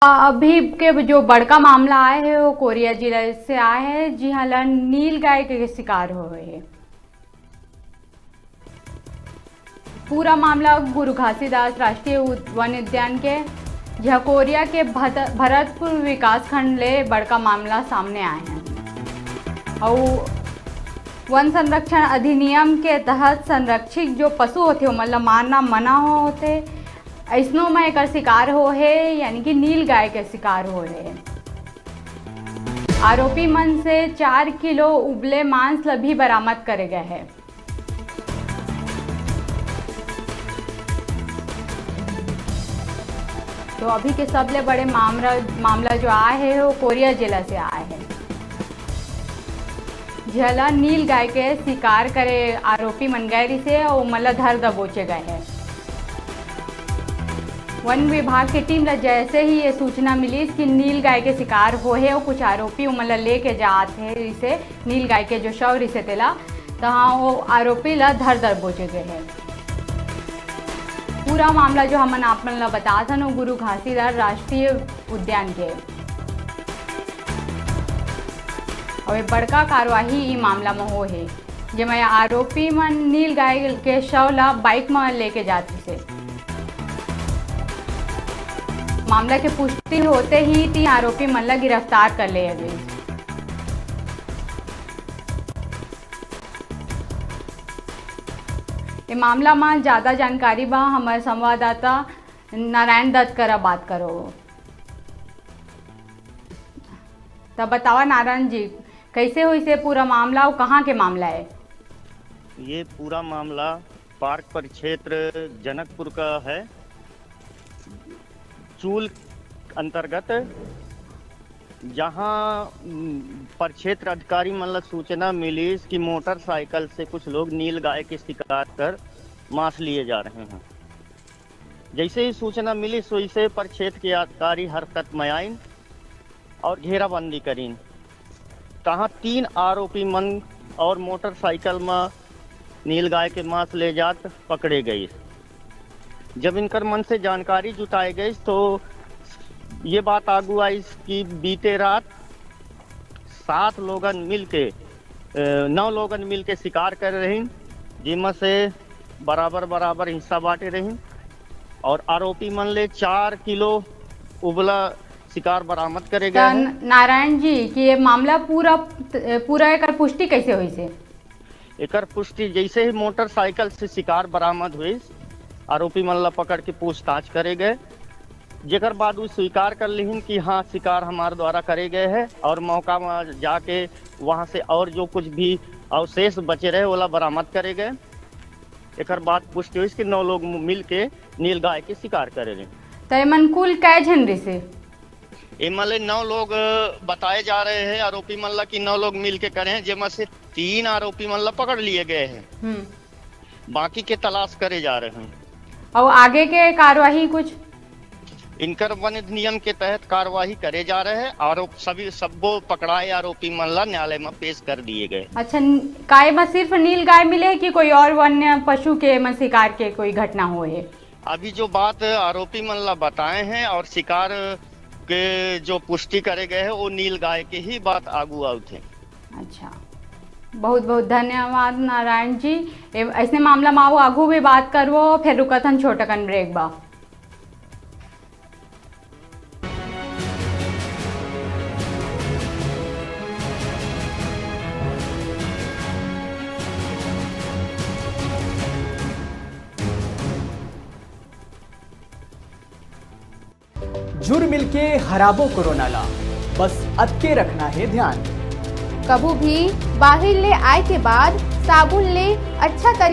अभी के जो बड़का मामला आया है वो कोरिया जिला से आया है। जी हाँ, नील गाय के शिकार हो रहे हैं। पूरा मामला गुरु घासीदास राष्ट्रीय वन उद्यान के जहाँ कोरिया के भरतपुर विकास खंड ले बड़का मामला सामने आए हैं। और वन संरक्षण अधिनियम के तहत संरक्षित जो पशु होते हो मतलब मारना मना होते ऐसनो में एक शिकार हो है, यानी कि नील गाय के शिकार हो रहे। आरोपी मन से 4 किलो उबले मांस भी बरामद करे गए हैं। तो अभी के सबले बड़े मामला जो आए है वो कोरिया जिला से आए हैं। झला नील गाय के शिकार करे आरोपी मन गैरी से और मतलब धर दबोचे गए हैं। वन विभाग की टीम जैसे ही ये सूचना मिली कि नील गाय के शिकार हो है और कुछ आरोपी मतलब लेके जाते हैं इसे नील गाय के जो शव रिसे तेला तो हाँ वो आरोपी ला धर दबोचे गए हैं। पूरा मामला जो हमन आपन ला बता था वो गुरु घासीदास राष्ट्रीय उद्यान के और बड़का कार्यवाही ई मामला में हो है जिसमें आरोपी मन नील गाय के शव ला बाइक में लेके जाते से। मामला की पुष्टि होते ही 3 आरोपी मन ला गिरफ्तार कर लिए गए। ये मामला में ज़्यादा जानकारी बा हमारे संवाददाता नारायण दत्त करा बात करो। तब बतावा नारायण जी कैसे हुई से पूरा मामला और कहाँ के मामला है? ये पूरा मामला पार्क परिक्षेत्र जनकपुर का है। चूल अंतर्गत जहाँ परिक्षेत्र अधिकारी मतलब सूचना मिली कि मोटरसाइकिल से कुछ लोग नील गाय के शिकार कर मांस लिए जा रहे हैं। जैसे ही सूचना मिली सोई से परिक्षेत्र के अधिकारी हरकत में आईन और घेराबंदी करीन। कहाँ 3 आरोपी मन और मोटरसाइकिल में नील गाय के मांस ले जात पकड़े गए। जब इनकर मन से जानकारी जुटाई गई तो ये बात आगू आई कि बीते रात 7 लोगन मिलके 9 लोगन मिलके शिकार कर रही, जिनमें से बराबर हिस्सा बांटे रही और आरोपी मन ले 4 किलो उबला शिकार बरामद करे गए। नारायण जी कि ये मामला पूरा एक पुष्टि कैसे हुई से? एकर पुष्टि जैसे ही मोटरसाइकिल से शिकार बरामद हुई आरोपी मन ला पकड़ के पूछताछ करे गए, जेकर बाद वो स्वीकार कर लिहिन कि हाँ शिकार हमारे द्वारा करे गए हैं और मौका में जाके वहाँ से और जो कुछ भी अवशेष बचे रहे वाला बरामद करे गए। एकर बाद पुष्टि हुई कि 9 लोग मिल के नील गाय के शिकार करे रहे। तो मन कुल कै झन से इमले 9 लोग बताए जा रहे हैं आरोपी मन ला कि 9 लोग मिल के करे हैं, जिसमें से 3 आरोपी मन ला पकड़ लिए गए हैं। बाकी के तलाश करे जा रहे हैं। और आगे के कार्यवाही कुछ इनकर वन अधिनियम के तहत कार्यवाही करे जा रहे हैं। आरोप सबको पकड़ाए आरोपी मन ला न्यायालय में पेश कर दिए गए। अच्छा, काय में सिर्फ नील गाय मिले कि कोई और वन्य पशु के में शिकार के कोई घटना हो है? अभी जो बात आरोपी मन ला बताए हैं और शिकार के जो पुष्टि करे गए हैं वो नील गाय के ही बात आगू आउट है। अच्छा, बहुत बहुत धन्यवाद नारायण जी। ऐसे मामला में आगू भी बात करवो, फिर रुकथन छोटकन ब्रेक बा। जुड़ मिलके हराबो कोरोना ला, बस अतके रखना है ध्यान। कभू भी बाहर ले आए के बाद साबुन ले अच्छा तरीके